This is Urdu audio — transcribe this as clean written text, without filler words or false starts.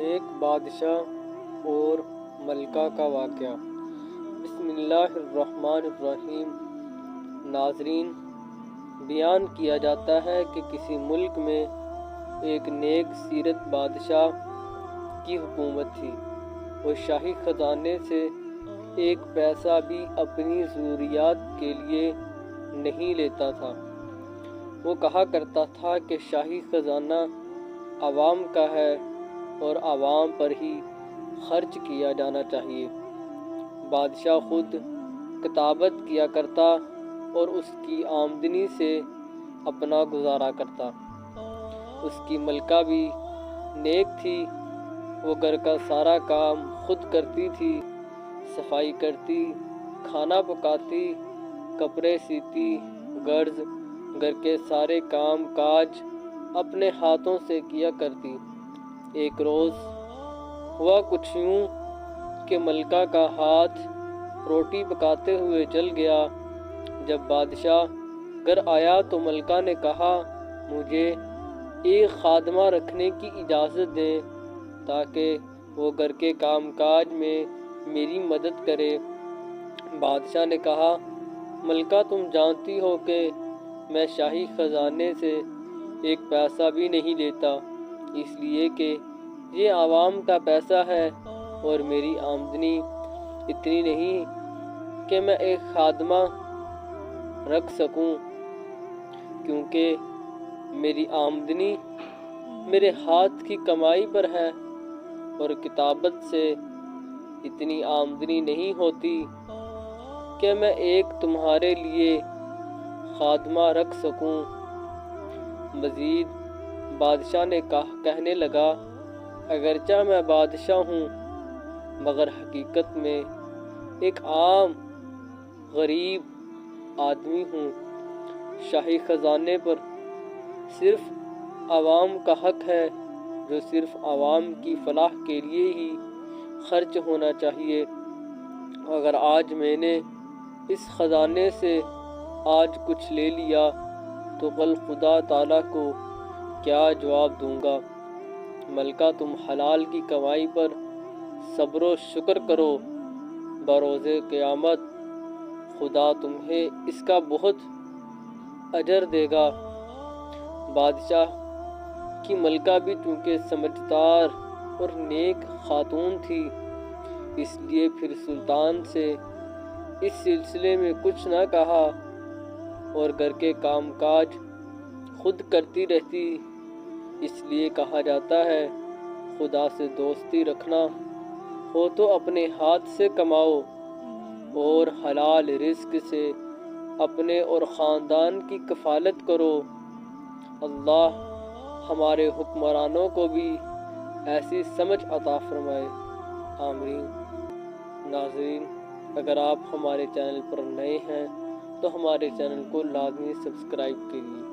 ایک بادشاہ اور ملکہ کا واقعہ۔ بسم اللہ الرحمن الرحیم۔ ناظرین، بیان کیا جاتا ہے کہ کسی ملک میں ایک نیک سیرت بادشاہ کی حکومت تھی۔ وہ شاہی خزانے سے ایک پیسہ بھی اپنی ضروریات کے لیے نہیں لیتا تھا۔ وہ کہا کرتا تھا کہ شاہی خزانہ عوام کا ہے اور عوام پر ہی خرچ کیا جانا چاہیے۔ بادشاہ خود کتابت کیا کرتا اور اس کی آمدنی سے اپنا گزارا کرتا۔ اس کی ملکہ بھی نیک تھی۔ وہ گھر کا سارا کام خود کرتی تھی، صفائی کرتی، کھانا پکاتی، کپڑے سیتی، غرض گھر کے سارے کام کاج اپنے ہاتھوں سے کیا کرتی۔ ایک روز ہوا کچھ یوں کہ ملکہ کا ہاتھ روٹی پکاتے ہوئے جل گیا۔ جب بادشاہ گھر آیا تو ملکہ نے کہا، مجھے ایک خادمہ رکھنے کی اجازت دیں تاکہ وہ گھر کے کام کاج میں میری مدد کرے۔ بادشاہ نے کہا، ملکہ تم جانتی ہو کہ میں شاہی خزانے سے ایک پیسہ بھی نہیں لیتا، اس لیے کہ یہ عوام کا پیسہ ہے اور میری آمدنی اتنی نہیں کہ میں ایک خادمہ رکھ سکوں، کیونکہ میری آمدنی میرے ہاتھ کی کمائی پر ہے اور کتابت سے اتنی آمدنی نہیں ہوتی کہ میں ایک تمہارے لیے خادمہ رکھ سکوں۔ مزید بادشاہ نے کہنے لگا، اگرچہ میں بادشاہ ہوں مگر حقیقت میں ایک عام غریب آدمی ہوں۔ شاہی خزانے پر صرف عوام کا حق ہے جو صرف عوام کی فلاح کے لیے ہی خرچ ہونا چاہیے۔ اگر آج میں نے اس خزانے سے آج کچھ لے لیا تو کل خدا تعالیٰ کو کیا جواب دوں گا؟ ملکہ تم حلال کی کمائی پر صبر و شکر کرو، بروز قیامت خدا تمہیں اس کا بہت اجر دے گا۔ بادشاہ کی ملکہ بھی چونکہ سمجھدار اور نیک خاتون تھی، اس لیے پھر سلطان سے اس سلسلے میں کچھ نہ کہا اور گھر کے کام کاج خود کرتی رہتی۔ اس لیے کہا جاتا ہے، خدا سے دوستی رکھنا ہو تو اپنے ہاتھ سے کماؤ اور حلال رزق سے اپنے اور خاندان کی کفالت کرو۔ اللہ ہمارے حکمرانوں کو بھی ایسی سمجھ عطا فرمائے، آمین۔ ناظرین، اگر آپ ہمارے چینل پر نئے ہیں تو ہمارے چینل کو لازمی سبسکرائب کیجیے۔